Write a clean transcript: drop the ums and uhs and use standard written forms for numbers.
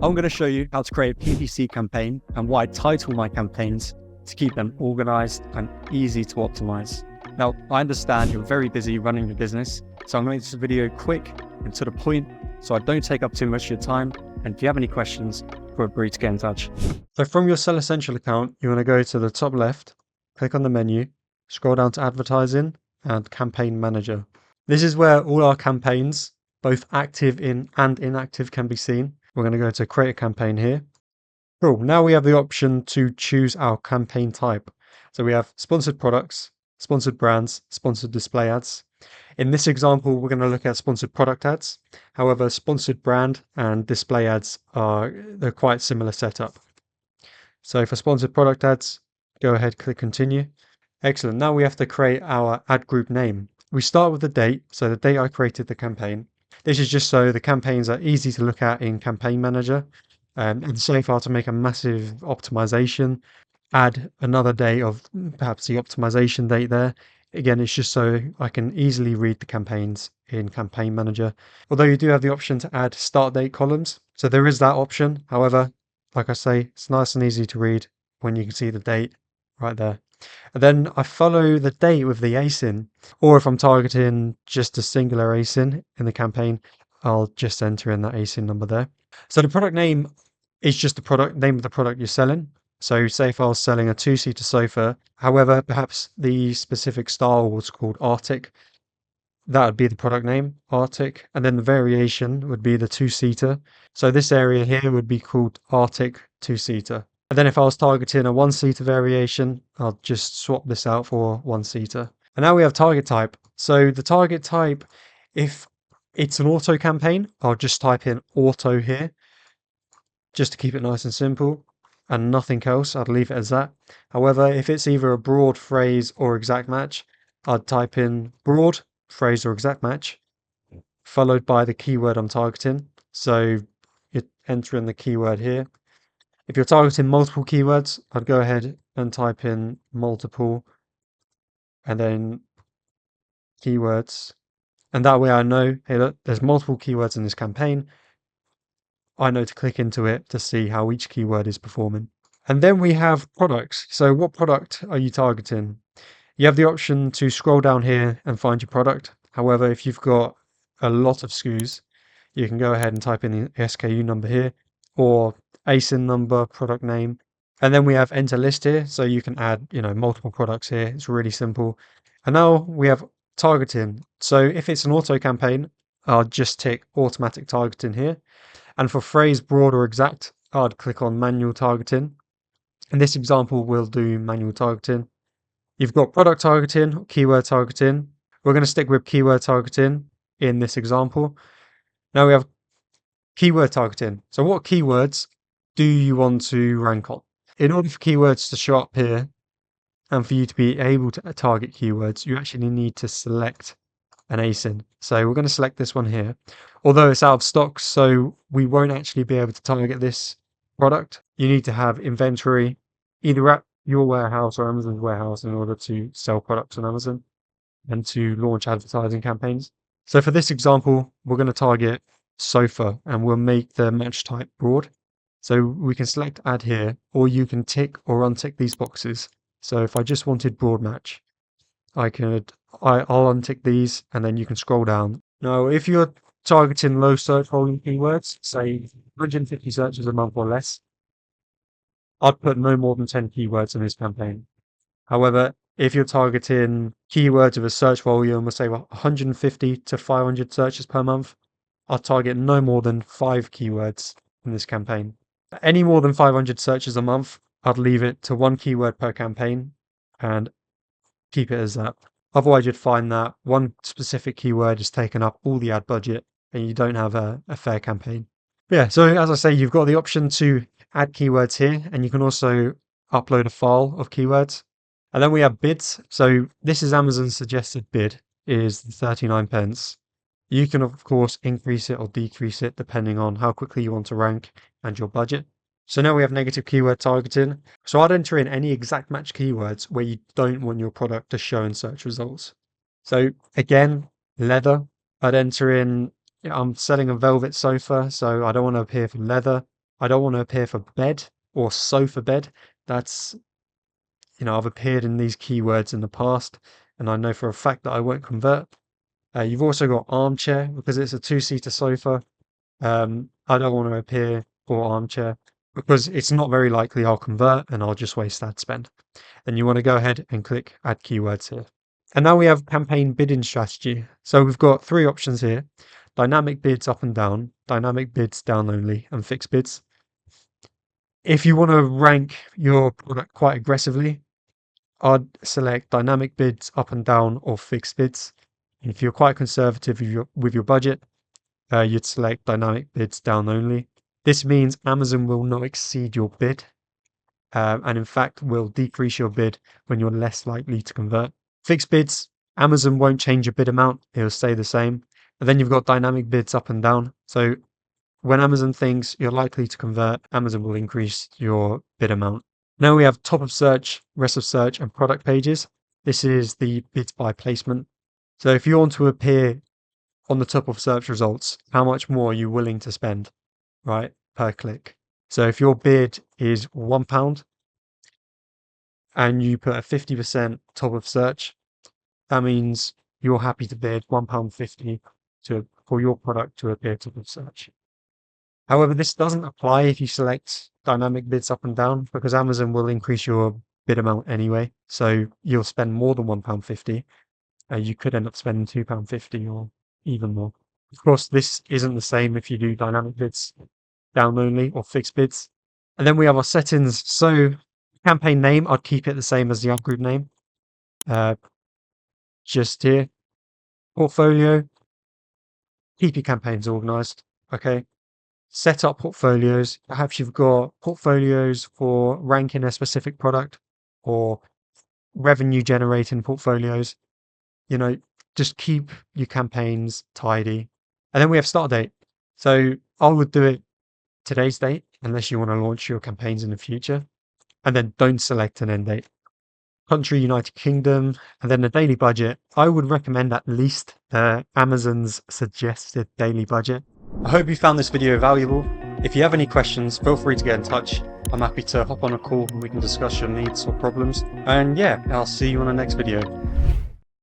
I'm going to show you how to create a PPC campaign and what I title my campaigns to keep them organized and easy to optimize. Now, I understand you're very busy running your business, so I'm going to make this video quick and to the point so I don't take up too much of your time. And if you have any questions, feel free to get in touch. So from your Seller Central account, you want to go to the top left, click on the menu, scroll down to Advertising and Campaign Manager. This is where all our campaigns, both active and inactive, can be seen. We're going to go to create a campaign here. Cool. Now we have the option to choose our campaign type. So we have sponsored products, sponsored brands, sponsored display ads. In this example, we're going to look at sponsored product ads. However, sponsored brand and display ads they're quite similar setup. So for sponsored product ads, go ahead, click continue. Excellent. Now we have to create our ad group name. We start with the date. So the date I created the campaign. This is just so the campaigns are easy to look at in Campaign Manager. And so far, to make a massive optimization, add another day of perhaps the optimization date there. Again, it's just so I can easily read the campaigns in Campaign Manager. Although you do have the option to add start date columns. So there is that option. However, like I say, it's nice and easy to read when you can see the date right there. And then I follow the date with the ASIN, or if I'm targeting just a singular ASIN in the campaign, I'll just enter in that ASIN number there. So the product name is just the product name of the product you're selling. So say if I was selling a two-seater sofa, however, perhaps the specific style was called Arctic, that would be the product name, Arctic, and then the variation would be the two-seater. So this area here would be called Arctic two-seater. And then if I was targeting a one-seater variation, I'll just swap this out for one-seater. And now we have target type. So the target type, if it's an auto campaign, I'll just type in auto here, just to keep it nice and simple, and nothing else. I'd leave it as that. However, if it's either a broad, phrase, or exact match, I'd type in broad, phrase, or exact match, followed by the keyword I'm targeting. So you're entering the keyword here. If you're targeting multiple keywords, I'd go ahead and type in multiple and then keywords. And that way I know, hey, look, there's multiple keywords in this campaign. I know to click into it to see how each keyword is performing. And then we have products. So what product are you targeting? You have the option to scroll down here and find your product. However, if you've got a lot of SKUs, you can go ahead and type in the SKU number here, or ASIN number, product name, and then we have enter list here, so you can add multiple products here. It's really simple. And now we have targeting. So if it's an auto campaign, I'll just tick automatic targeting here, and for phrase, broad, or exact, I'd click on manual targeting. In this example, we'll do manual targeting. You've got product targeting, keyword targeting. We're going to stick with keyword targeting in this example. Now we have keyword targeting. So what keywords do you want to rank on? In order for keywords to show up here and for you to be able to target keywords, you actually need to select an ASIN. So we're going to select this one here. Although it's out of stock, so we won't actually be able to target this product. You need to have inventory either at your warehouse or Amazon's warehouse in order to sell products on Amazon and to launch advertising campaigns. So for this example, we're going to target sofa and we'll make the match type broad. So we can select add here, or you can tick or untick these boxes. So if I just wanted broad match, I'll untick these and then you can scroll down. Now, if you're targeting low search volume keywords, say 150 searches a month or less, I'd put no more than 10 keywords in this campaign. However, if you're targeting keywords of a search volume of say 150 to 500 searches per month, I'll target no more than 5 keywords in this campaign. Any more than 500 searches a month, I'd leave it to 1 keyword per campaign and keep it as that. Otherwise, you'd find that one specific keyword has taken up all the ad budget and you don't have a fair campaign. Yeah, so as I say, you've got the option to add keywords here, and you can also upload a file of keywords. And then we have bids. So this is Amazon's suggested bid, is 39 pence. You can, of course, increase it or decrease it depending on how quickly you want to rank and your budget. So now we have negative keyword targeting. So I'd enter in any exact match keywords where you don't want your product to show in search results. So again, leather, I'd enter in, I'm selling a velvet sofa, so I don't want to appear for leather. I don't want to appear for bed or sofa bed. That's, I've appeared in these keywords in the past, and I know for a fact that I won't convert. You've also got armchair because it's a two-seater sofa. I don't want to appear for armchair because it's not very likely I'll convert and I'll just waste ad spend. Then you want to go ahead and click add keywords here. And now we have campaign bidding strategy. So we've got three options here: dynamic bids up and down, dynamic bids down only, and fixed bids. If you want to rank your product quite aggressively, I'd select dynamic bids up and down or fixed bids. If you're quite conservative with your budget, you'd select dynamic bids down only. This means Amazon will not exceed your bid, and in fact will decrease your bid when you're less likely to convert. Fixed bids, Amazon won't change your bid amount, it'll stay the same. And then you've got dynamic bids up and down. So when Amazon thinks you're likely to convert, Amazon will increase your bid amount. Now we have top of search, rest of search, and product pages. This is the bids by placement. So if you want to appear on the top of search results, how much more are you willing to spend, right, per click? So if your bid is £1 and you put a 50% top of search, that means you're happy to bid £1.50 for your product to appear top of search. However, this doesn't apply if you select dynamic bids up and down, because Amazon will increase your bid amount anyway. So you'll spend more than £1.50. You could end up spending £2.50 or even more. Of course, this isn't the same if you do dynamic bids down only or fixed bids. And then we have our settings. So campaign name, I'd keep it the same as the ad group name. Just here. Portfolio, keep your campaigns organized. Okay. Set up portfolios. Perhaps you've got portfolios for ranking a specific product or revenue generating portfolios. Just keep your campaigns tidy. And then we have start date. So I would do it today's date, unless you want to launch your campaigns in the future. And then don't select an end date. Country, United Kingdom, and then the daily budget. I would recommend at least Amazon's suggested daily budget. I hope you found this video valuable. If you have any questions, feel free to get in touch. I'm happy to hop on a call and we can discuss your needs or problems. And yeah, I'll see you on the next video.